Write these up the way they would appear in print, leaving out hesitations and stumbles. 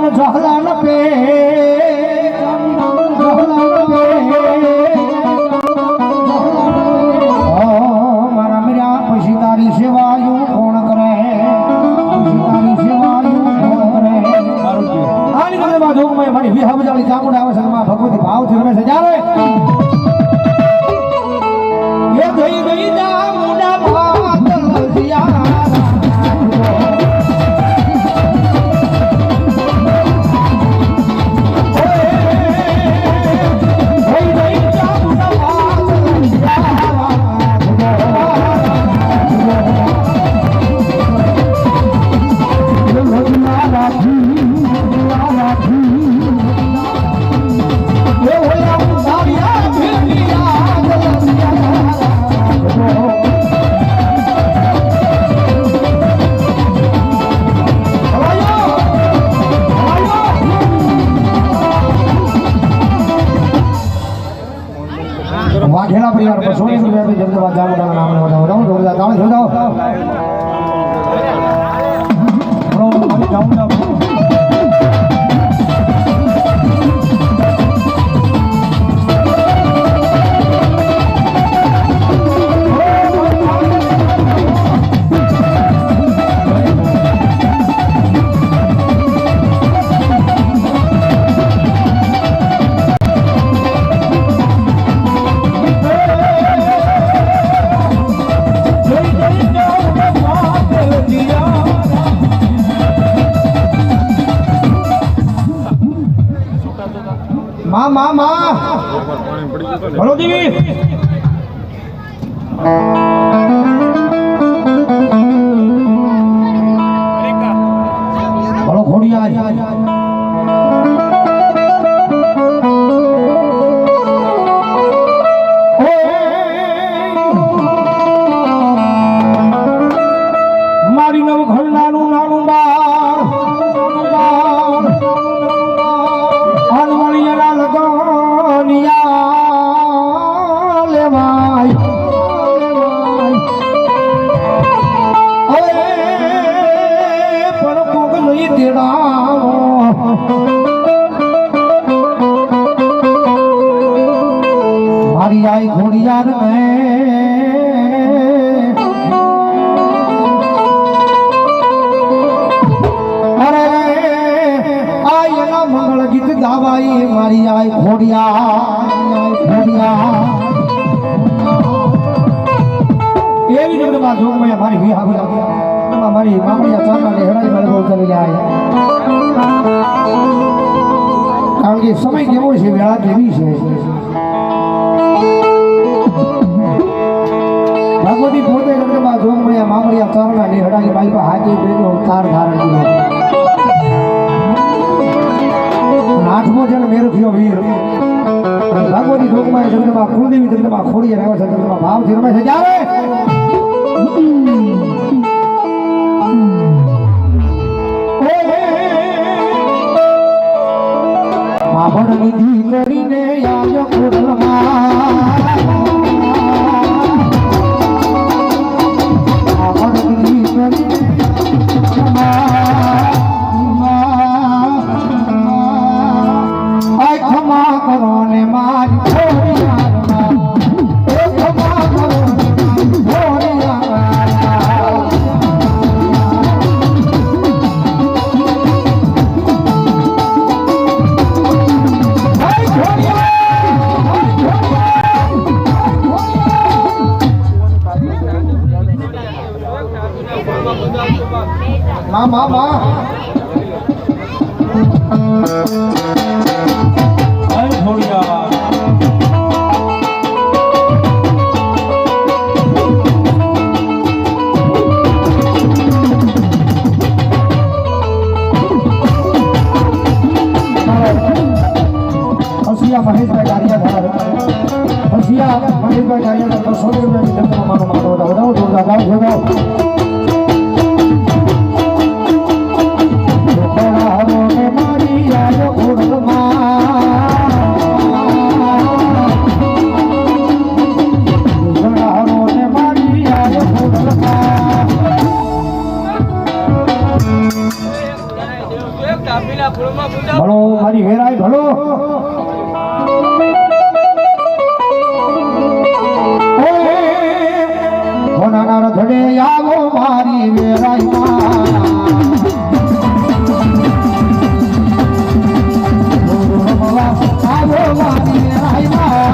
ચાંદન જહલાન pay મારા મીરા પછી તારી સેવાયું કોણ કરે પછી તારી સેવાયું કોણ કરે આની ગંગા જોગમાં મારી વિહબ જાળી ચામુંડા આવે છે ભગવતી ભાવથી રમે છે જ્યારે એ ગઈ ગઈ ચામુંડા ભાતલ જીયા વાઘેલા પરિવાર પર સોની રૂપિયા જગદવા જામુડાના નામને વધાવો જોરદાર તાળી જોડાઓ જામુડા माँ बोलो देवी बोलो घोड़िया मारी नव घर नानू नानू मारी आई घोड़ियार में अरे आई ना मंगल गीत गावाई मारी आई घोड़िया एवी जगदमा जोग में हमारी भी हमारी मामलिया चांदा लेहराई वाले बोल चले जाए कारण के समय केवो छे वेळा केवी छे भगवती पोते जगदमा जोग में मामलिया चांदा लेहराई बाई पर हाथे बेनो अवतार धारण कियो आठमो जन मेर थियो वीर भगवती जोग में जगदमा कुलदेवी जगदमा खोड़ी रहवे छे जगदमा भाव थी रमे छे जावे माभण निधि करीने आज माभण निधि करीने आय क्षमा करो ने मारी क्षमा करो माँ घोड़िया हसिया महेश भाई गाड़िया घर हसिया महेश भाई गाड़िया घर 100 रुपया की जगह मानो बताओ जोरदार जोड़ो ભલો મારી વેરાય ભલો નાના રથડે આવો મારી વેરાય આવો મારી વેરાય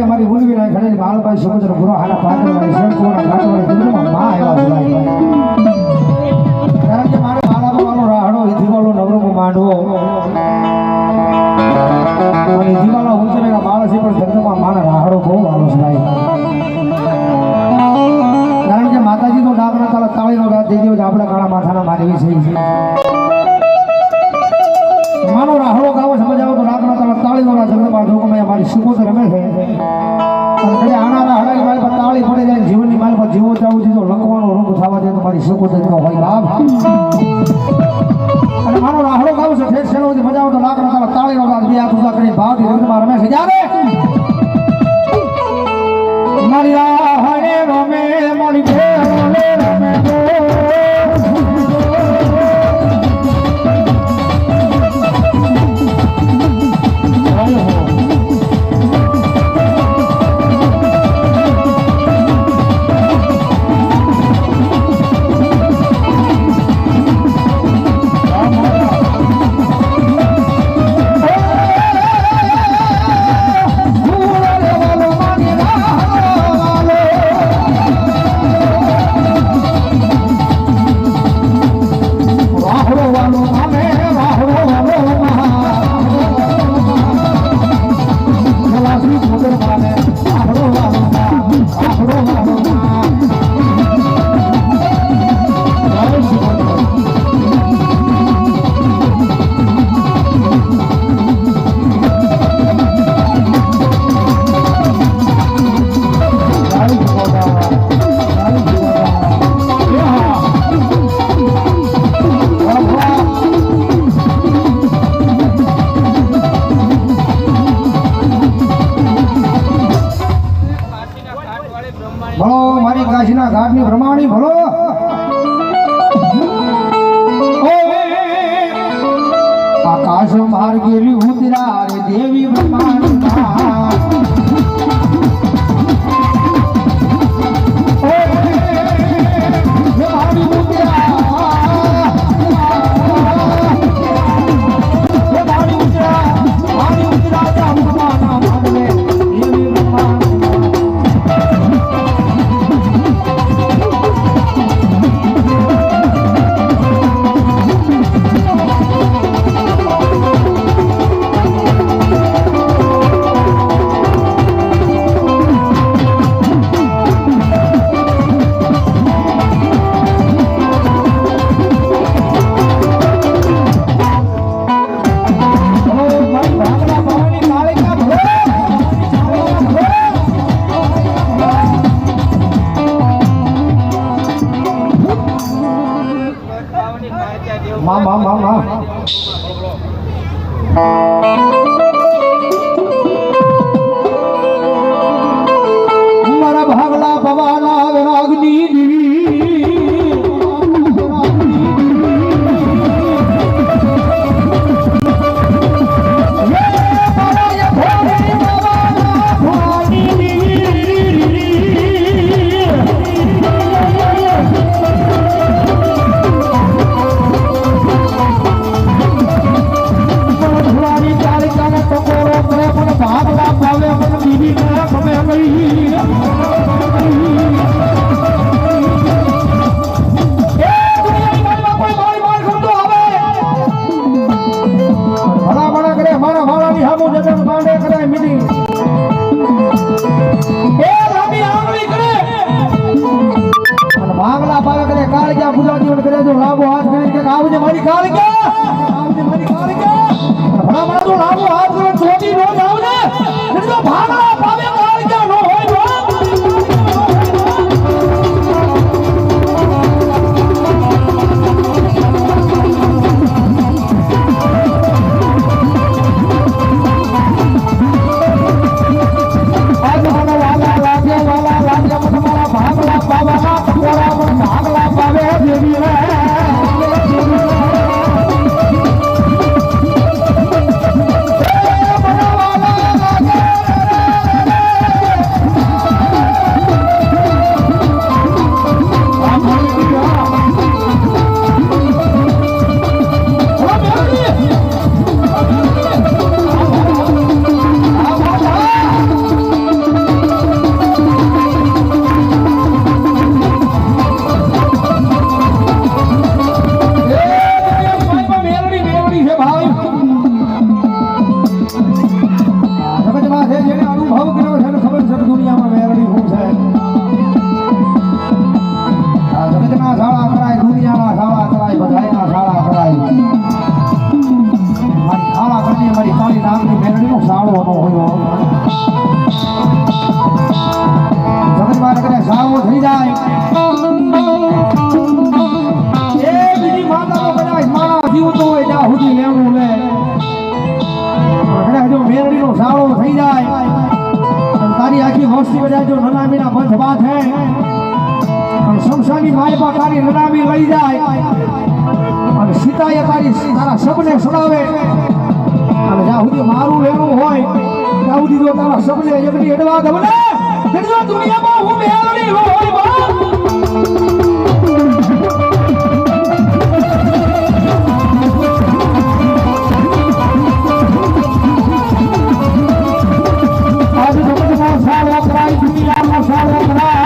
हमारी भूल भी नहीं खड़े बाल भाई समुद्र बुरा हाना पात्र भाई सब को ना घाट वाले दिन में मां आया भाई कारण के मारे बाला वालो राहड़ो इथी वालो नवरो को मांडवो અને જીવાલા ઉંચરેલા બાળસી પર ધર્મમાં માને રાહડો બહુ વાલો છે કારણ કે માતાજી તો ડાકના તાળા તાળીનો રાત દઈ દેવો આપણે કાળા માથાના માનવી છે માનો રાહડો ગાવો સમજાવો તો ડાકના તાળા તાળીનો રાત ધર્મમાં જોગમાં મારી સુકોત રમે છે અને આના રાહડાની માલ પર તાળી પડી જાય જીવનની માલ પર જીવો જાવું છે તો લખવાનો રોગ થવા દે તો મારી સુકોત જ ન હોય બાપ અને મારો રાહડો ગાવ છે ઠેર શેરોથી મજા આવે તો લાકડા તાળા તાળીનો રાત બે હાથ ઊંચા કરી ભાવથી રંગમાં રમે છે જ્યારે મારી રાહડે રમે મારી ભેળે રમે કાશીના ઘાટની પ્રમાણી ભલો આકાશ માર્ગેલી ઉતરા રે દેવી પ્રમાણી માં મારા ભાગલા પવાના વિરાગની શમશાની માલપા તારી નનામી લઈ જાય અને સીતાએ તારી તારા સપને સડાવે અને જ્યાં સુધી મારું લેવું હોય ત્યાં સુધી જો તારા સપને એકની એડવા દે મને જો દુનિયામાં હું મેળવી હોય આજ જગતમાં સારો કરાય દુનિયામાં સારો કરાય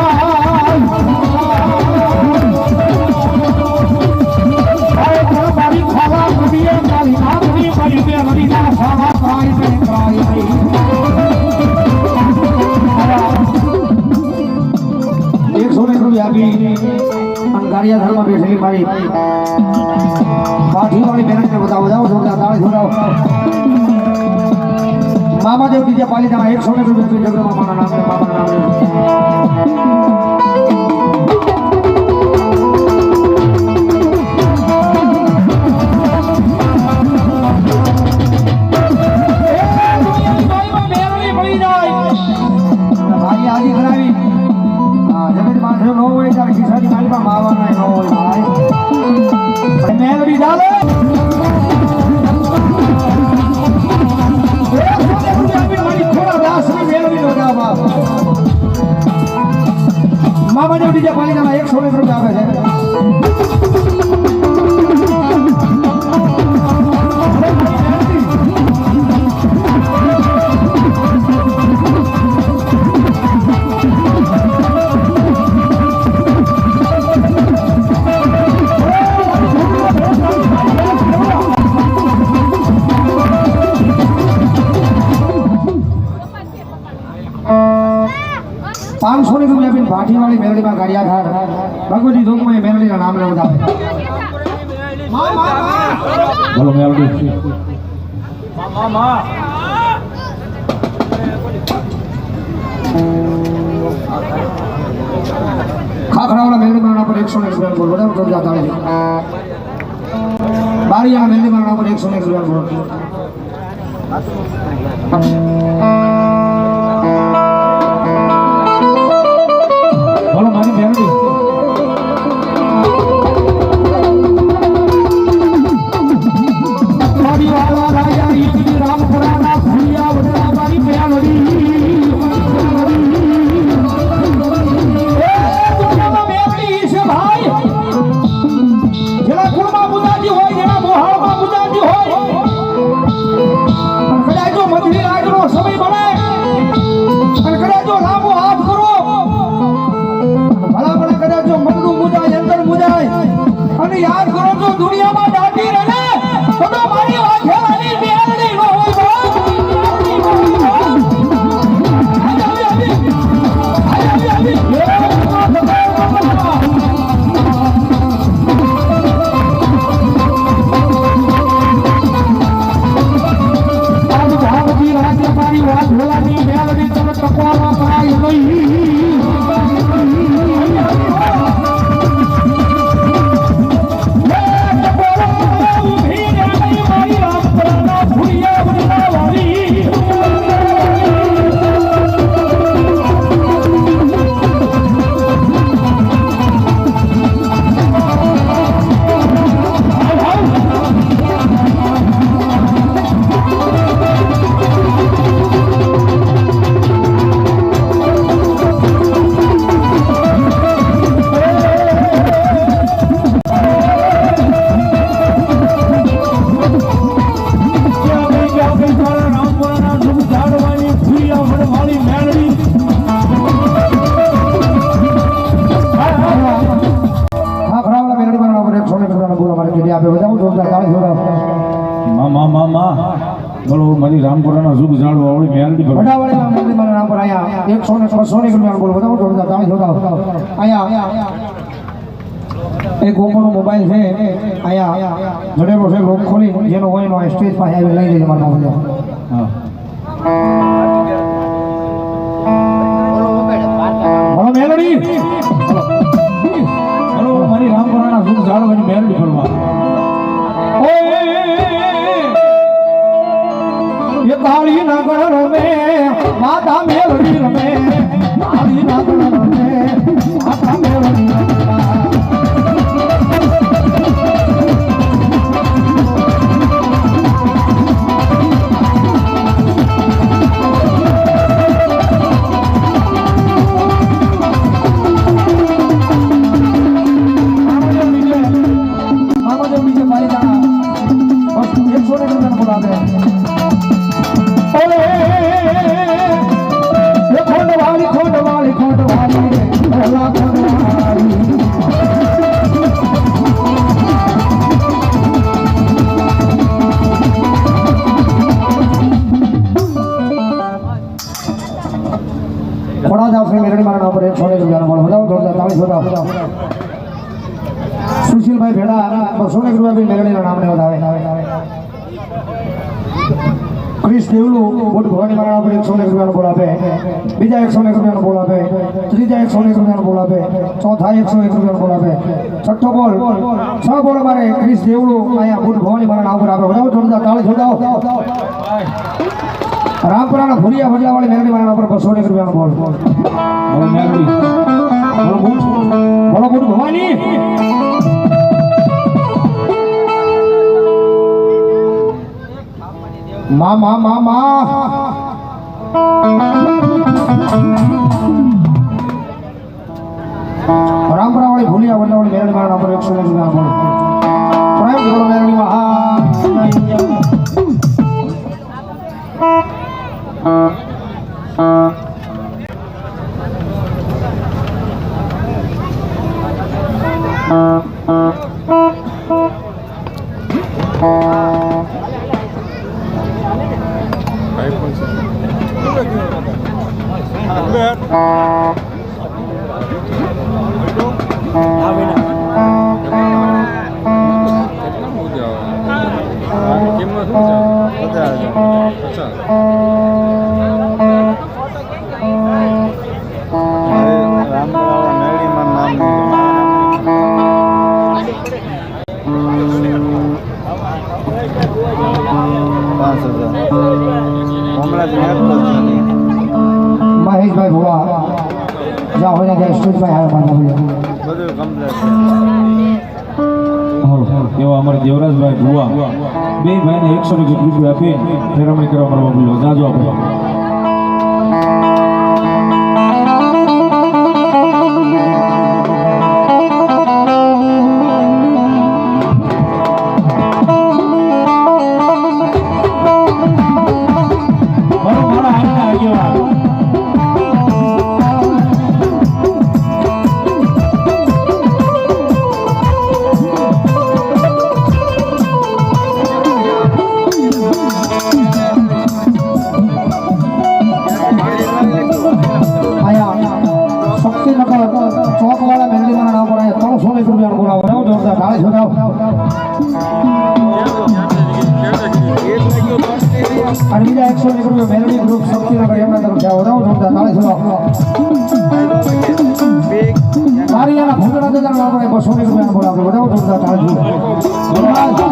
ધર્મ બેઠેલી મારી પાઠી વાળી બહેન ને બતાવો જાઓ જોરદાર તાળી છોડાવો મામા દેવ ડીજે પાલિતાના 100 રૂપિયા જગરમાં મારા નામે બાબાના નામે મામા જો ડીજે પાલિકાના 100 રૂપિયા આપે છે ભાઠી વાળી મેલડીમાં ગાડિયા ઘાટ ભગવતી ધોકમાં મેલડીના નામ લેવું આવે બોલો મેલડી ખાખરાવાળા મેલડીમાં નામ પર 100 રૂપિયા બોલ બરાબર તો જાતા આવે બારીયા મેલડી મારા ઉપર 101 રૂપિયા બોલ બોલો મારી મેલડી મારી વાલા રાજા ઈશ્વરી રામપુરાના ભૂલિયા વડલા મારી મેલડી યાદ કરો તો દુનિયામાં દાટી રહે તો મારી વાત ખેલાની મેલડી નો હોય મારી વાત ખેલાની મેલડી તમે ટકોરમાં કરાય નહીં બોલો મારી રામપુરાના સુખ જાળવા વાળી મેલડી વડાવાળી મેલડી મારા નામ પર આયા 100 ને 200 રૂપિયા બોલો બતાવો જોરદાર તાળી જોડાવ આયા એક ગોમનો મોબાઈલ છે આયા જડેલો છે લોક ખોલી જેનો હોય નો સ્ટેજ પાસે આવી લઈ જજો મારા નામ હા બોલો મેલડી બોલો મારી રામપુરાના સુખ જાળવાની મેલડી કરવા ये काली नगर रमे माता मेलडी रमे काली नगर रमे माता मेलडी સુશીલભાઈ ભેડા 200 રૂપિયા મેલડીના નામને વધાવે ક્રિસ દેવલું બોટ ભવાની મારા ઉપર 100 રૂપિયાનો બોલ આપે બીજા 100 રૂપિયાનો બોલ આપે ત્રીજા 100 રૂપિયાનો બોલ આપે ચોથા 101 રૂપિયાનો બોલ આપે છઠ્ઠો બોલ 6 બોલ મારે ક્રિસ દેવલું આયા બોટ ભવાની મારા નામ ઉપર આપે વધાવો જોરદાર તાળી જોડાવો રામપુરાના ભૂરિયા વડલાવાળી મેલડી મારા ઉપર 200 રૂપિયાનો બોલ બોલો મેલડી બોલો બોટ ભવાની મામા મામા રામપુરા વાળી ભૂલિયા વડલાવાળી મેલડી મારા નંબર 100 રૂપિયા બોલો પ્રેમ કરો મેલડી મહા મહેશભાઈ ભુવા જ્યાં હોય ત્યાં સ્ટેજભાઈ હાલ માનવા એવા અમારે દેવરાજભાઈ ભુવા બે ભાઈને 100 રૂપિયા આપી ફેરવણી કરવા મારવા બોલ્યો જાજો આપણે ચોક વાળા મેલડી મારા નામ પર 300 રૂપિયા બોલાવો જોરદાર તાળી છોડાવો અને બીજા 100 રૂપિયા મેલડી ગ્રુપ શક્તિનગર એમના તરફ જાઓ જોરદાર તાળી છોડાવો મારી આના ભૂતડા દાદા નામ પર 200 રૂપિયા બોલાવો જોરદાર તાળી છોડાવો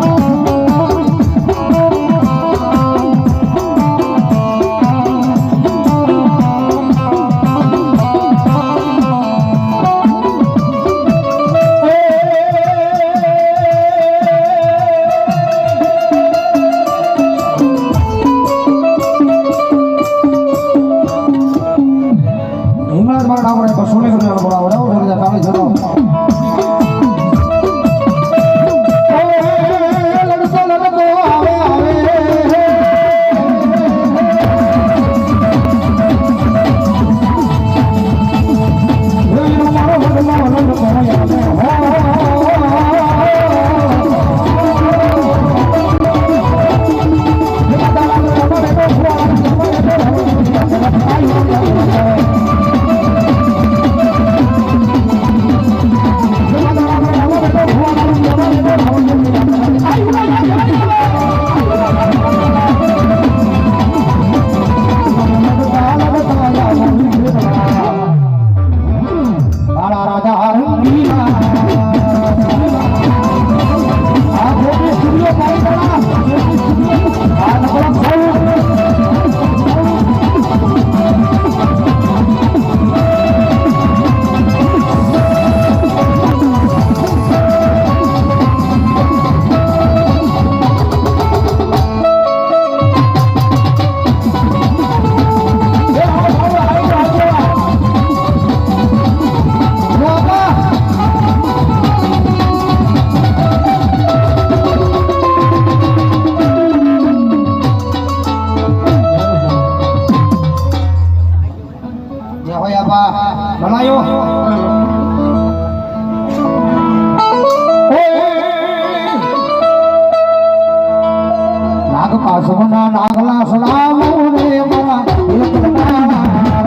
પાસવના નાગલા સલામો રે મારા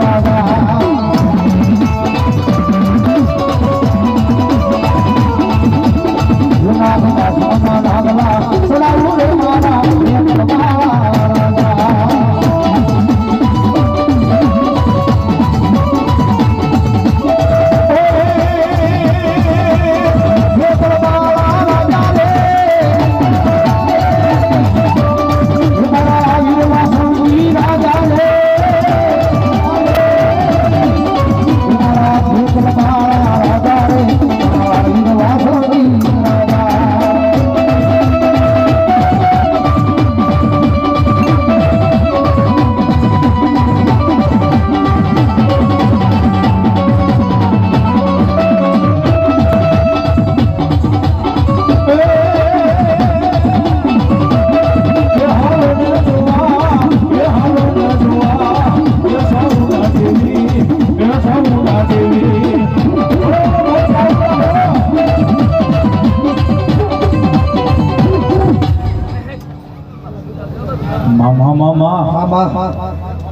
રાજા પાસવના નાગલા સલામો રે મારા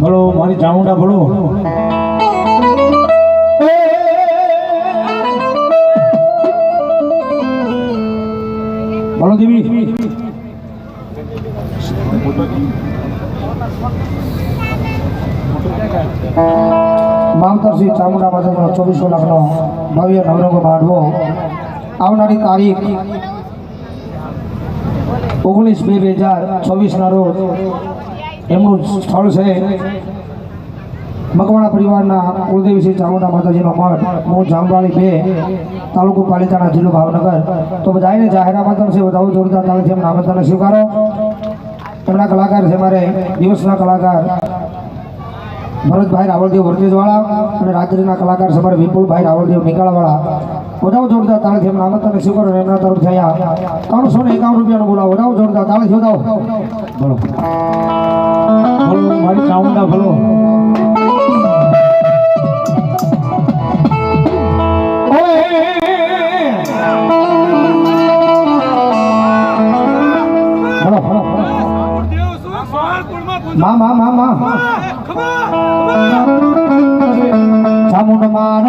બોલો મારી ચામુંડા બોલો બોલો દેવી માવતરસિંહ ચામુંડા માતાનો 2400 લાખનો ભવ્ય નવરંગ બાંધવો આવનારી તારીખ 19/2/2024 ના રોજ એમનું સ્થળ છે મકવાણા પરિવારના કુળદેવી શ્રી ચામુંડા માતાજીનો મઠ મૂળ જામવાળી 2 તાલુકો પાલિતાણા જિલ્લો ભાવનગર. તો બધાને જાહેર આમંત્રણ છે, બધાઓ જોરદાર તાળીથી એમના આમંત્રણને સ્વીકારો. એમના કલાકાર છે મારે દિવસના કલાકાર ભરતભાઈ રાવળદેવ વર્તેજવાળા અને રાત્રિના કલાકાર છે મારે વિપુલભાઈ રાવળદેવ નિકાળવાળા. બધાઓ જોરદાર તાળીથી એમના આમંત્રણને સ્વીકારો. એમના તરફથી અહીંયા 351 રૂપિયાનો બોલાવો. બધાઓ જોરદાર તાળીથી બતાવો. બોલો બોલો મારી ચામુંડા બોલો. ચામુંડમાં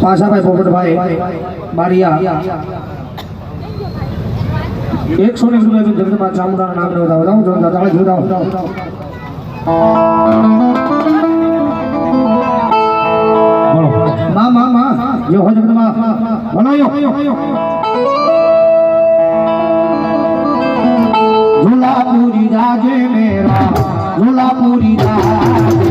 પાશાભાઈ પોપટભાઈ બારિયા 100 રૂપિયા જગદંબા ચામુંડાના નામને વધાવો. જોરદાર તાળી જોડાવો. માં યો હો જગદંબા બનાયો. झूलापुरी राजे मेरा झूलापुरी राजे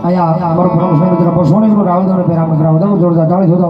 આયા અમારો પ્રમોશન મિત્ર બસોને રાવદોને પેરામ કરાવતો જોરદાર તાળી જોતો.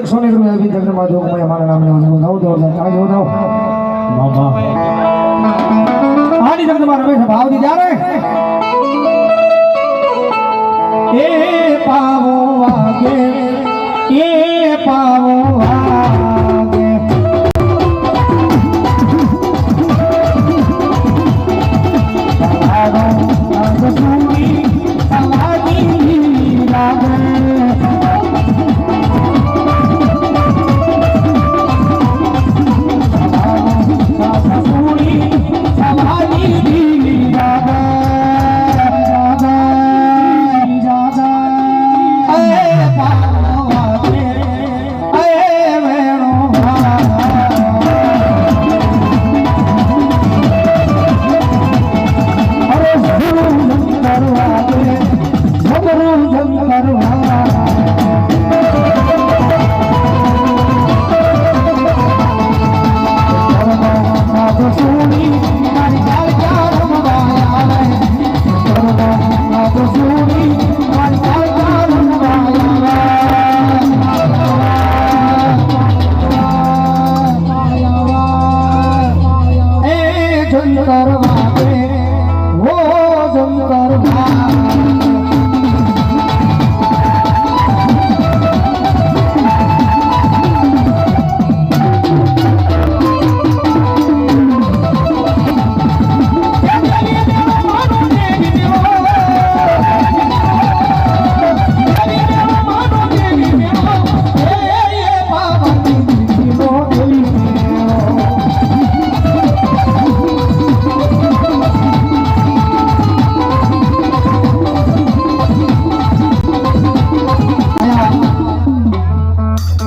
100 રૂપિયા આપી જગન્નાથ જોગમાં મારા નામને વધાવો જોરદાર મામા આની જગન્નાથ રમેશ ભાવજી જારે એ પાવો વાગે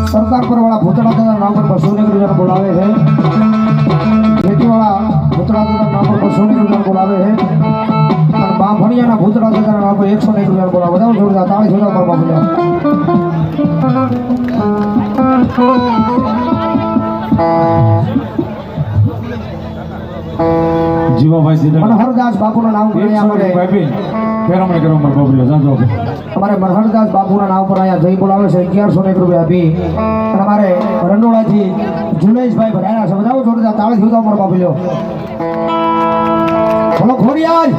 સરદારપુરવાળા ભૂતળા દાદા નામ પર 200 રૂપિયા બોલાવે છે જેતીવાળા ભૂતળા દાદા નામ પર 200 રૂપિયા બોલાવે છે અને બાંભણિયાના ભૂતળા દાદા નામ પર 101 રૂપિયા બોલાવે બધા જોરદાર તાળી જોરદાર મારા બાપુલા જીવાભાઈ સીધા મનહરદાસ બાપુના નામ પર અહીંયા અમારે ફેરમણી કરવા મારા બાપુલા જાજો અમારે મનહરદાસ બાપુના નામ પર અહીંયા જય બોલાવે છે 1101 રૂપિયા આપી અને અમારે રંડોળાથી જુનેશભાઈ ભરાયા છે બધા જોરદાર તાળી જોરદાર મારા બાપુલો બોલો ખોડિયાર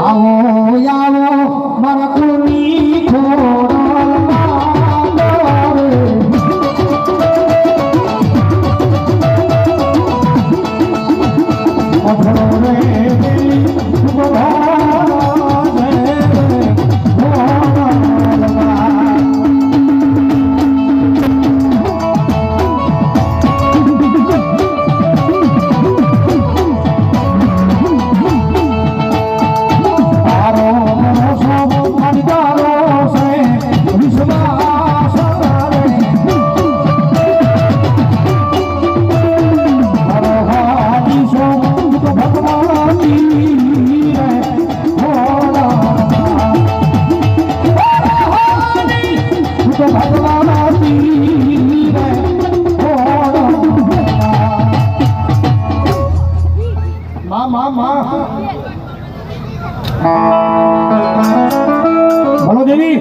આવો મારા કુની બોલો દેવી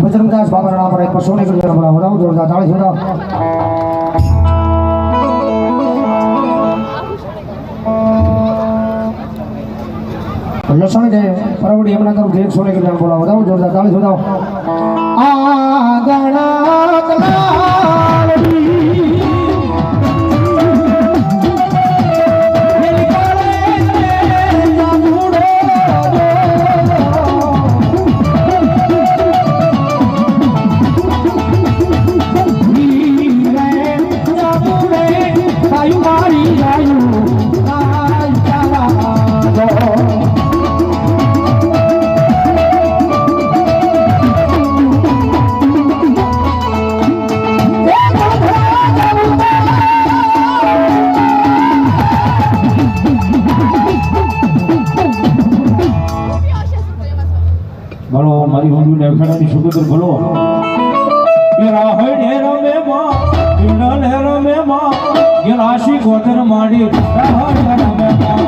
બજરંગદાસ બાબાના નામ પર 101 રૂપિયા બોલાવો જોરદાર તાળી જોરદાર લસણ છે પરવડી એમના તરફ 101 રૂપિયા બોલાવો જોરદાર તાળી જોરદાર આ ગણા કલાવડી મારી હોંદુ ને અખાડાની સુગંદર ભલો એ રાહે રમે માં ઇનલ રમે માં ગેલાશી ગોધર માડી રાહે રમે માં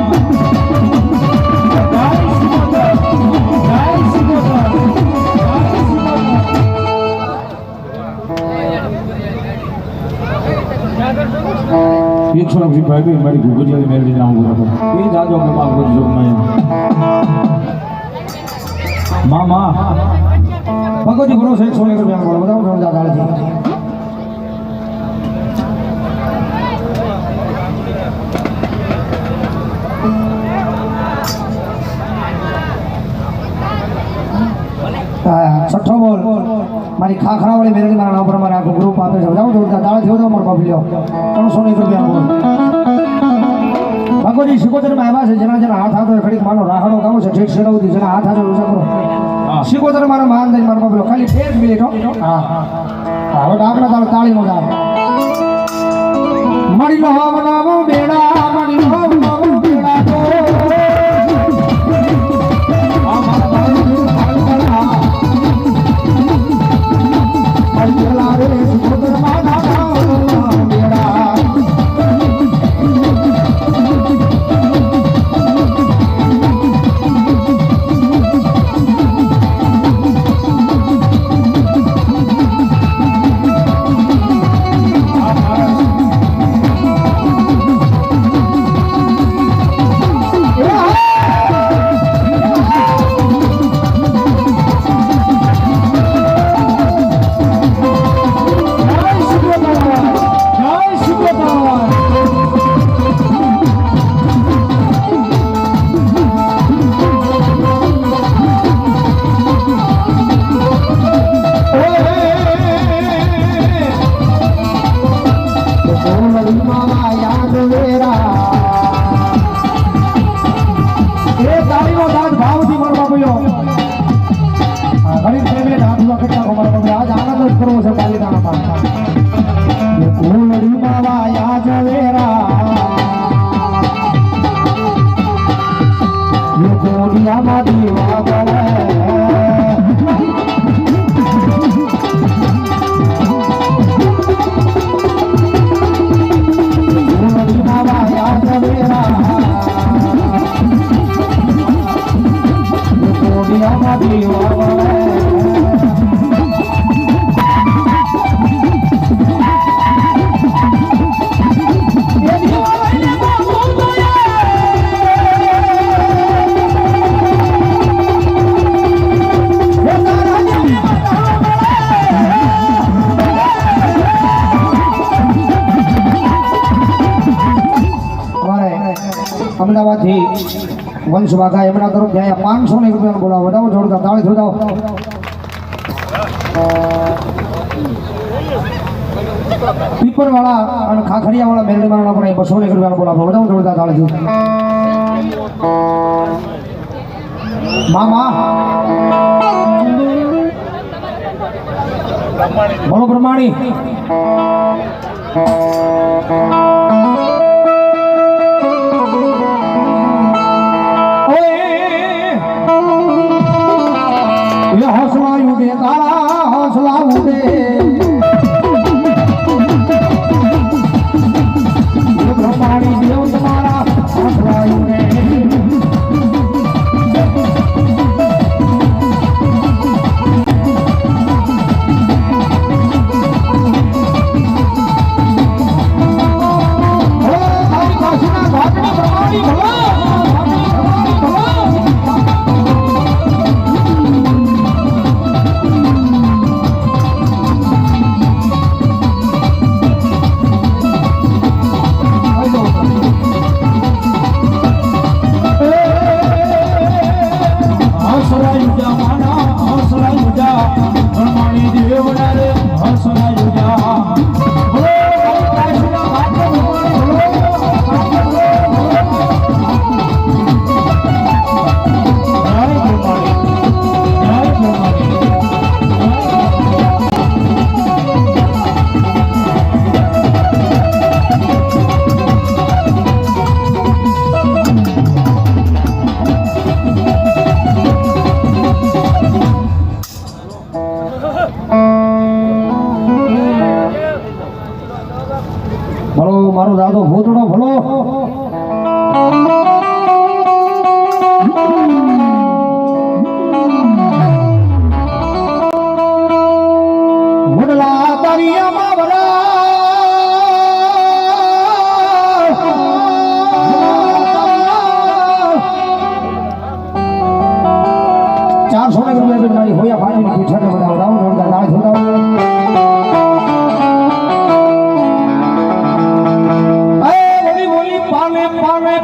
રૂપિયા ભાગી મારી ઘૂઘરિયાની મેળવી નામ રાખો એ જાજો કે માં બધું જોગમાં મામા ભગવતી ભરોસે 101 રૂપિયા બોલો બધા સમજા ચાલે છે છઠ્ઠો બોલ મારી ખાખરા વાળી મેરડી મારા નામ પર મારે આખું ગ્રુપ આપે છે જાઉં જોરદાર દાળ થયો તો મારો બાપી લ્યો 301 રૂપિયા બોલ ભગવતી શિકોતરમાં આવ્યા છે જેના જેના હાથ હાથો ખડીક માનો રાહડો ગાવો છે ઠેઠ શેડાવતી જેના હાથ હાથો ઉષા કરો શિકોતર મારા માન દઈ મારો બાપી ખાલી 1 મિનિટ હા હવે ડાકના તાળીનો જાય મળી લો નામ બેડા મળી લો નામ બેડા તો અમદાવાદથી વંશ વાઘા એમના તરફ જાય 501 રૂપિયા બોલાવો વધાવો જોડતા તાળી જોડાવો પીપરવાળા અને ખાખરિયાવાળા મેરડી મારવાના પણ 201 રૂપિયા બોલાવો વધાવો જોડતા તાળી મામા બોલો પ્રમાણી हौसला उठे तारा हौसला उठे ब्रह्माणी देव तुम्हारा हौसला उठे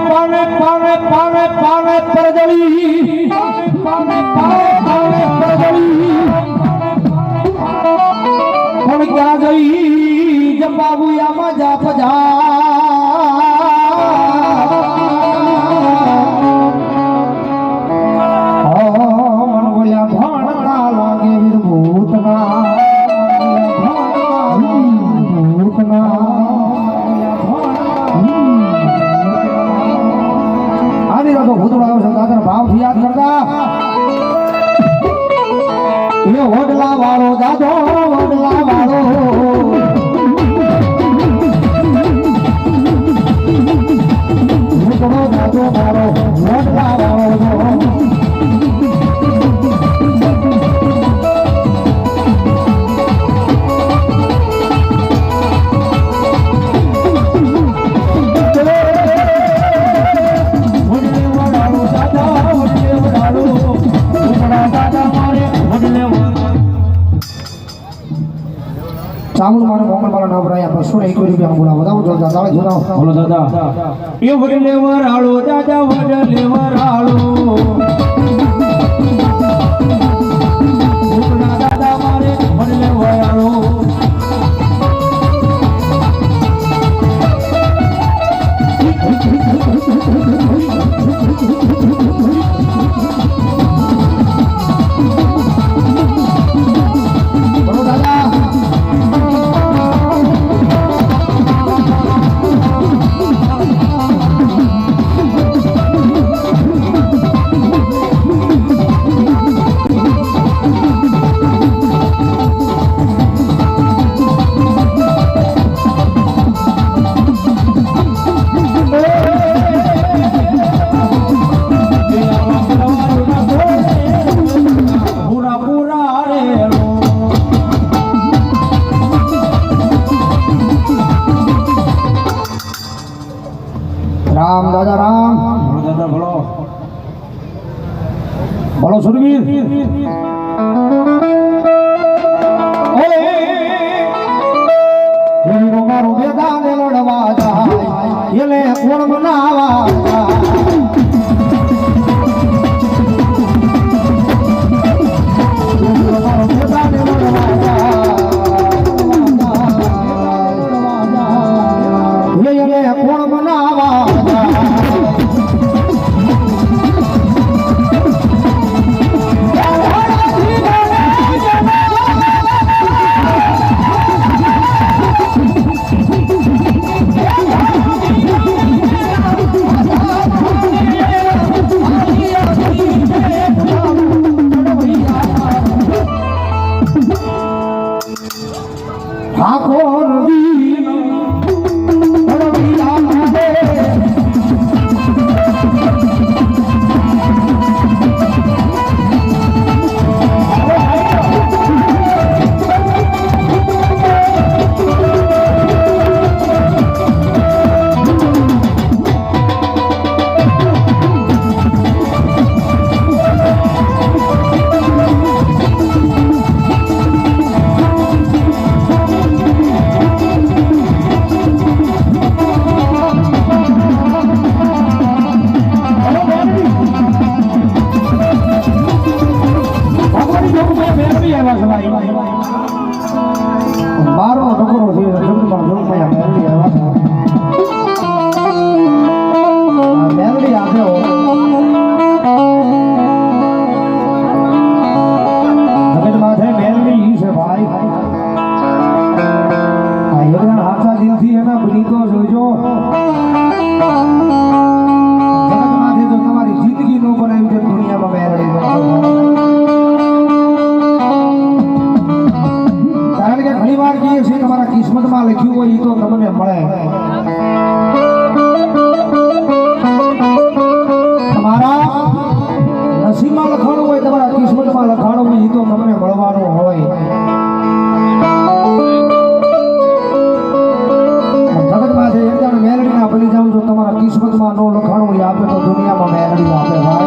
પાને પાને પાને પાને પરજળી પાને પાને પાને પરજળી પણ ક્યાં જઈ જંબાબુયામાં જાપ જા મન બોલ્યા ભણતા લાગે વીર ભૂતના ભાવથી યાદ કરતા એ વડલા વાળો દાદો વડલા વાળો દાદો મારો વડલા વાળો ચામુંડ મારો મોકલ મારો નામ રાયા બસો એક રૂપિયા બોલાવો દાવ જો દાદા જોડાઓ બોલો દાદા એ વડલે વરાળો દાદા વડલે વરાળો દાદા મારે વડલે વરાળો બોલો દાદા રામ દાદા રામ બોલો દાદા બોલો બોલો સુરવીર ઓલે હીરો મારો મેદાને લડવા જાય એને કોણ બનાવા જાય હીરો મારો મેદાને લડવા જાય એને કોણ બનાવા ઠાકોર વીર પડવિયા મારે મારો ટકોરો છે જગતમાં જોગમાયા મેલડી આવ્યા મેલડી આવ્યો જગતમાં મેલડી છે ભાઈ આ એકદમ હાચા દિલથી એના બનીતો જોજો જગતમાં જો તમારી જિંદગી નો બનાવી છે દુનિયામાં મેલડી ઘણી વાર કહીએ છીએ તમારા કિસ્મતમાં લખ્યું હોય એ તો તમને મળે તમારા નસીબમાં લખાણું હોય તમારા કિસ્મતમાં લખાણું હોય એ તો તમને મળવાનું હોય જગતમાં એકદમ મેલડીના બની જાવ છો તમારા કિસ્મતમાં નો લખાણું હોય આપે તો દુનિયામાં મેલડી આપે ભાઈ